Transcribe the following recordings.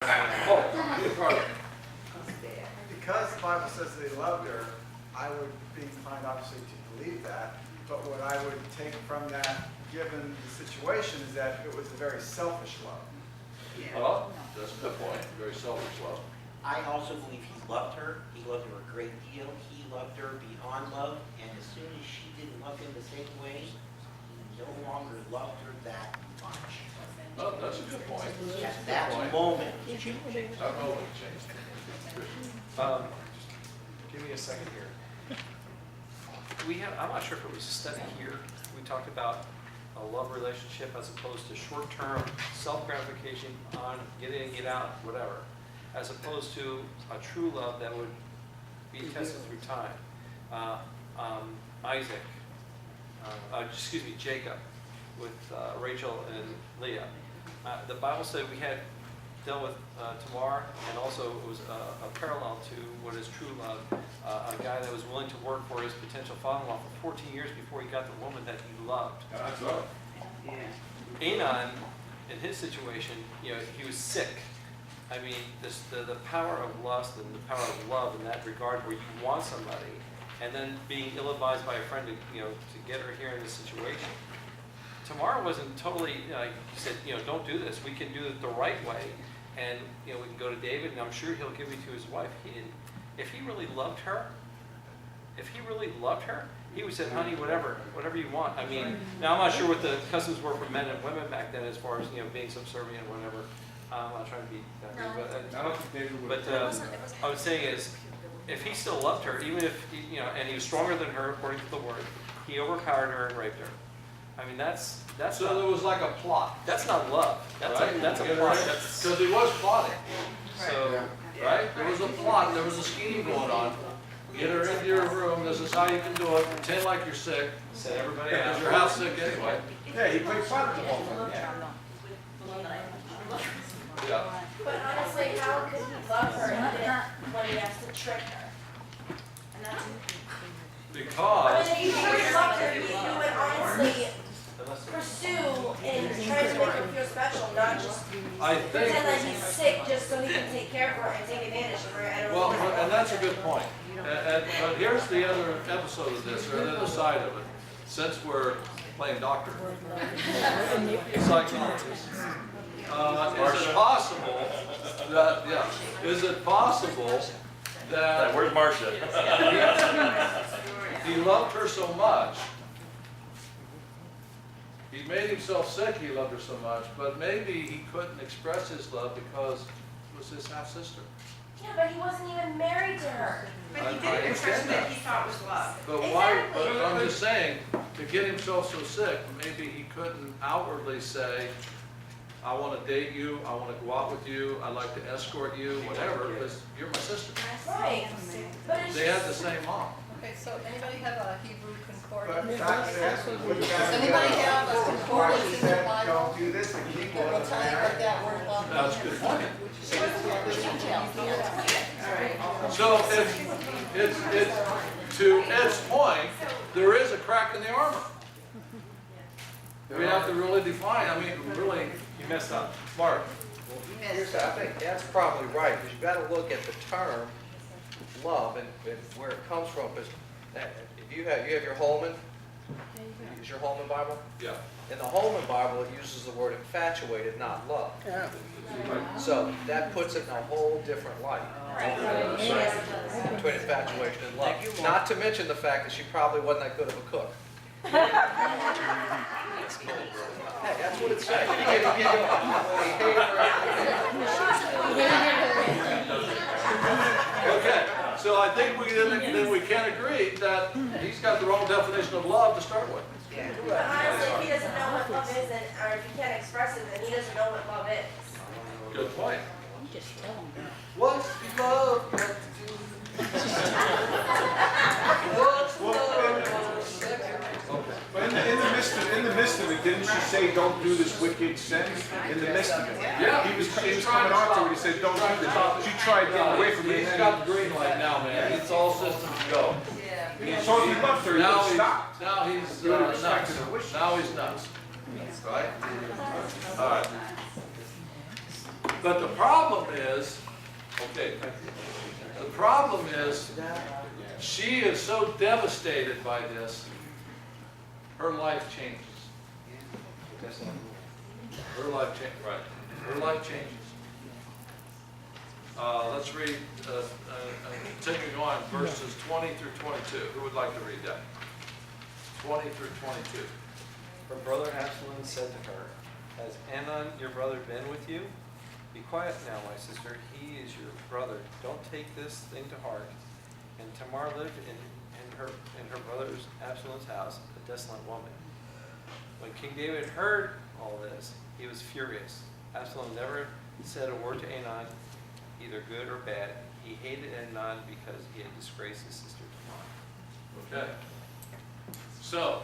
Oh, Carter. Because the Bible says they loved her, I would be inclined obviously to believe that. But what I would take from that, given the situation, is that it was a very selfish love. Oh, that's a good point. Very selfish love. I also believe he loved her. He loved her a great deal. He loved her beyond love. And as soon as she didn't love him the same way, he no longer loved her that much. Oh, that's a good point. At that moment, he I changed. don't know what changed. Give me a second here. I'm not sure if it was a study here. We talked about a love relationship as opposed to short-term self-gratification on get in, get out, whatever, as opposed to a true love that would be tested through time. Jacob with Rachel and Leah. The Bible said we had dealt with Tamar, and also it was a parallel to what is true love. A guy that was willing to work for his potential father-in-law for 14 years before he got the woman that he loved. That's right. Anon, in his situation, he was sick. I mean, the power of lust and the power of love in that regard, where you want somebody, and then being ill-advised by a friend to get her here in this situation. Tamar wasn't totally, he said, don't do this. We can do it the right way, and we can go to David, and I'm sure he'll give me to his wife. He didn't. If he really loved her, he would say, honey, whatever you want. I mean, now I'm not sure what the customs were for men and women back then, as far as being subservient or whatever. I'm not trying to be that rude, I don't think David would. but I was saying is, if he still loved her, even if and he was stronger than her according to the word, he overpowered her and raped her. I mean, that's So not, there was like a plot, that's not love. That's right? a plot. Because he was plotting, So right? There was a plot, there was a scheme going on. Get her into your room, this is how you can do it, pretend like you're sick, set everybody because out. your house sick anyway. Yeah, he played fun with the whole thing, yeah. Yeah. But honestly, how could he love her when he has to trick her? And that's, Because, if he really loved her, he would honestly pursue and try to make her feel special, not just I pretend that think, he's sick just so he can take care of her and take advantage of her. I don't well, know. and that's a good point. But here's the other episode of this, or the other side of it. Since we're playing doctor, psychologist, is it possible that Where's Marcia? he loved her so much, he made himself sick, he loved her so much, but maybe he couldn't express his love because it was his half-sister. Yeah, but he wasn't even married to her. But he I did express understand that. that he thought was love. But why, Exactly. but I'm just saying, to get himself so sick, maybe he couldn't outwardly say, I want to date you, I want to go out with you, I'd like to escort you, whatever, because you're my sister. Right. But it's They had the just, same mom. Okay, so anybody have a Hebrew But concordance? God says, Does anybody have a concordance in the Bible don't do this and keep that will tell you what that word love means? That's a good point. Details. So it's, to Ed's point, there is a crack in the armor. We have to really define, I mean, really, You messed up. Mark. Here's, I think that's probably right, because you've got to look at the term love and where it comes from, because if you have your Holman, is your Holman Bible? Yeah. In the Holman Bible, it uses the word infatuated, not love. So that puts it in a whole different light between infatuation and love. Not to mention the fact that she probably wasn't that good of a cook. Hey, that's what it says. Okay, so I think then we can agree that he's got the wrong definition of love to start with. but honestly, if he doesn't know what love is, or if he can't express it, then he doesn't know what love is. Good point. What's love got to do? What's love got to do? But in the midst of it, didn't she say, don't do this wicked sin? In the midst of it. Yeah. He was coming on to her, he said, don't do this. She tried to get away from it. He's got the green light now, man. It's all systems go. So if he loved her, he would Now have he's, stopped. now he's He would have nuts. respected her wishes. Now he's nuts. Right? All right. But the problem is, okay, the problem is, she is so devastated by this, her life changes. Her life changes, right. Her life changes. Let's read, continuing on, verses 20 through 22. Who would like to read that? 20 through 22. Her brother Absalom said to her, "Has Amnon your brother been with you? Be quiet now, my sister. He is your brother. Don't take this thing to heart." And Tamar lived in her brother's Absalom's house, a desolate woman. When King David heard all this, he was furious. Absalom never said a word to Amnon, either good or bad. He hated Amnon because he had disgraced his sister Tamar. Okay. So,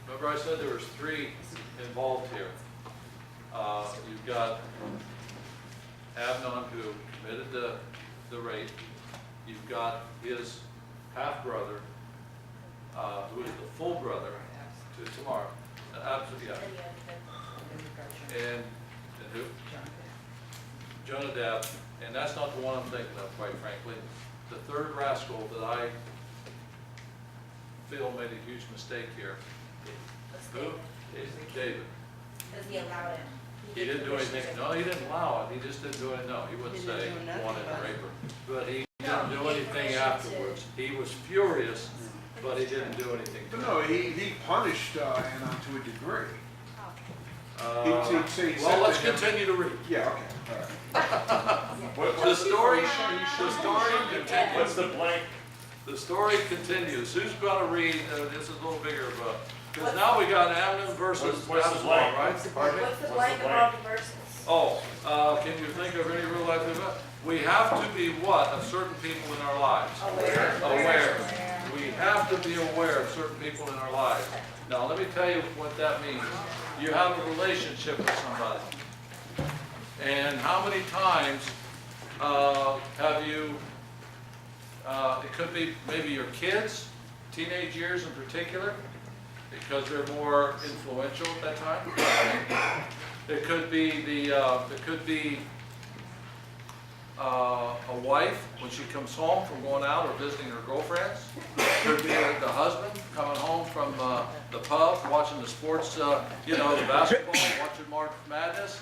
remember I said there was 3 involved here. You've got Amnon who committed the rape. You've got his half-brother, who is the full brother to Tamar. Absolutely, yeah. And who? Jonadab. And that's not the one I'm thinking of, quite frankly. The third rascal that I feel made a huge mistake here. Who? David. Because he allowed him. He didn't do anything. No, he didn't allow it. He just didn't do it. No, he wouldn't say wanted to rape her. But he didn't do anything afterwards. He was furious, but he didn't do anything. But no, he punished Amnon to a degree. Well, let's continue to read. Yeah, okay, all right. The story continues. What's the blank? The story continues. Who's going to read? This is a little bigger, because now we got Amnon versus What's the Absalom, blank? right? Pardon me? What's the What's blank the of all the verses? Oh, can you think of any real life event? We have to be what of certain people in our lives? Aware. We have to be aware of certain people in our lives. Now, let me tell you what that means. You have a relationship with somebody. And how many times have you, it could be maybe your kids, teenage years in particular, because they're more influential at that time. It could be a wife when she comes home from going out or visiting her girlfriends. It could be the husband coming home from the pub, watching the sports, the basketball, watching March Madness.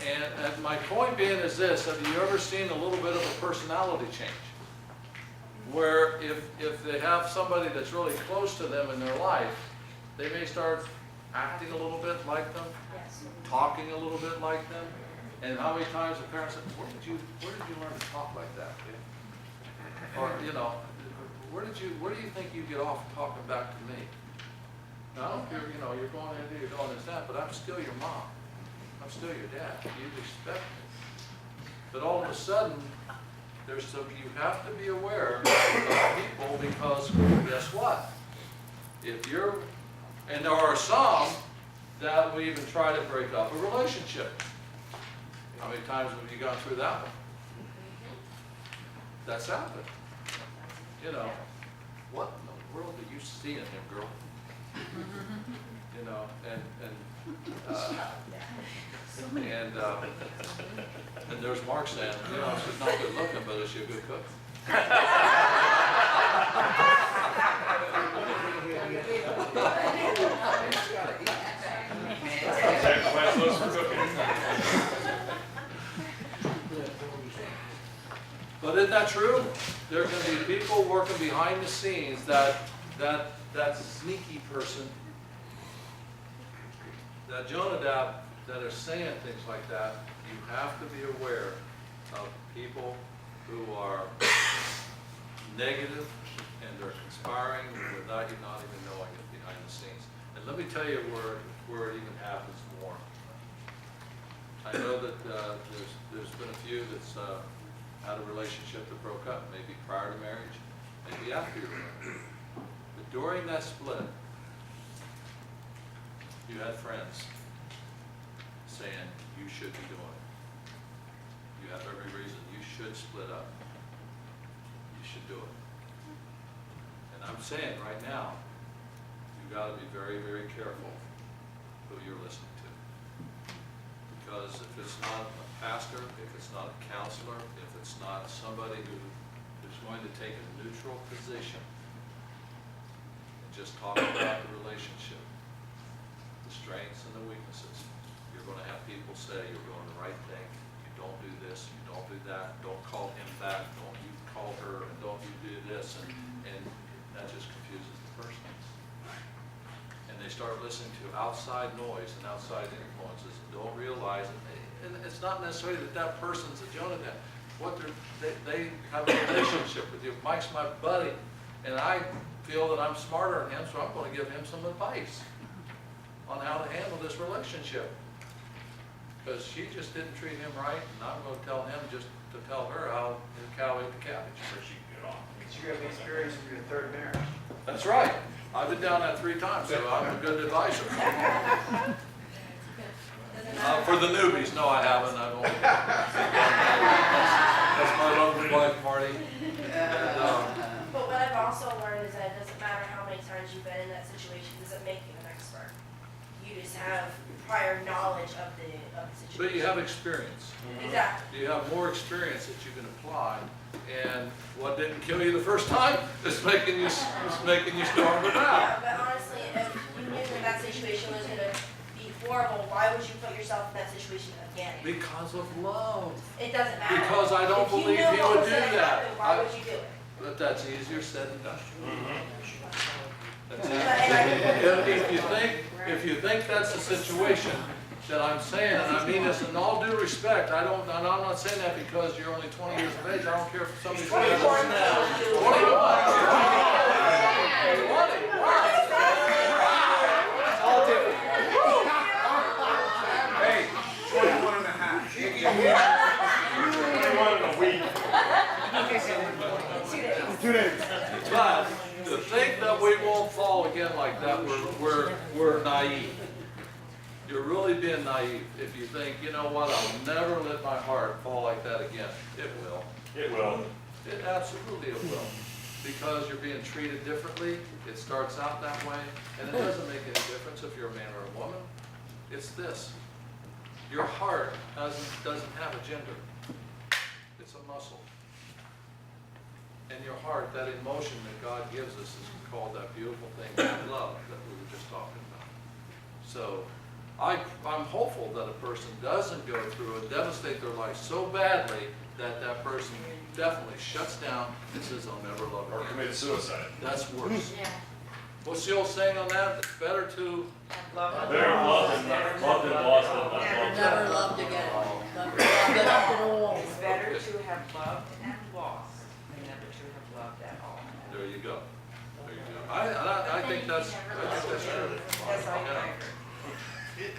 And my point being is this: have you ever seen a little bit of a personality change? Where if they have somebody that's really close to them in their life, they may start acting a little bit like them, talking a little bit like them. And how many times the parents said, where did you learn to talk like that? Or, where do you think you get off talking back to me? Now, I don't care, you're going in there, you're doing this, that, but I'm still your mom. I'm still your dad. You respect me. But all of a sudden, you have to be aware of people, because guess what? And there are some that we even try to break up a relationship. How many times have you gone through that one? That's happened. What in the world are you seeing him, girl? And there's Mark saying, she's not good looking, but is she a good cook? That class looks for cooking. But isn't that true? There are going to be people working behind the scenes that sneaky person, that Jonadab, that are saying things like that. You have to be aware of people who are negative and they're conspiring without you not even knowing it behind the scenes. And let me tell you where it even happens more. I know that there's been a few that's had a relationship that broke up, maybe prior to marriage, maybe after your marriage. But during that split, you had friends saying you should be doing it. You have every reason. You should split up. You should do it. And I'm saying right now, you've got to be very, very careful who you're listening to. Because if it's not pastor, if it's not a counselor, if it's not somebody who's going to take a neutral position and just talk about the relationship, the strengths and the weaknesses, you're going to have people say you're doing the right thing. You don't do this, you don't do that, don't call him back, don't you call her, and don't you do this, and that just confuses the person. And they start listening to outside noise and outside influences and don't realize it. And it's not necessarily that person's a Jonadab. They have a relationship with you. Mike's my buddy, and I feel that I'm smarter than him, so I'm going to give him some advice on how to handle this relationship. Because she just didn't treat him right, and I'm going to tell him just to tell her how the cow ate the cabbage. Because you have experience from your third marriage. That's right. I've been down that 3 times, so I'm a good advisor. For the newbies, no, I haven't. I've only. That's my lovely wife, Marty. But what I've also learned is that it doesn't matter how many times you've been in that situation, it doesn't make you an expert. You just have prior knowledge of the situation. But you have experience. Exactly. You have more experience that you can apply. And what didn't kill you the first time is making you stronger now. Yeah, but honestly, if you knew that situation was gonna be horrible, why would you put yourself in that situation again? Because of love. It doesn't matter. Because I don't believe he would do that. Why would you do it? But that's easier said than done. That's But easy. If you think that's the situation that I'm saying, and I mean this in all due respect, and I'm not saying that because you're only 20 years of age. I don't care if somebody's 21. It's all different. Hey, 21 and a half. 21 in a week. 2 days. But to think that we won't fall again like that, we're naive. You're really being naive if you think, you know what, I'll never let my heart fall like that again. It will. It will. It absolutely it will. Because you're being treated differently, it starts out that way, and it doesn't make any difference if you're a man or a woman. It's this. Your heart doesn't have a gender. It's a muscle. And your heart, that emotion that God gives us is called that beautiful thing, love, that we were just talking about. So I'm hopeful that a person doesn't go through and devastate their life so badly that that person definitely shuts down and says, I'll never love Or again. commit suicide. That's worse. Yeah. What's the old saying on that? It's better to, Better loved than lost than not loved. Never loved again. Never loved at all. It's better to have loved and lost than never to have loved at all. there you go. There you go. I think that's true. That's all I Yeah. agree.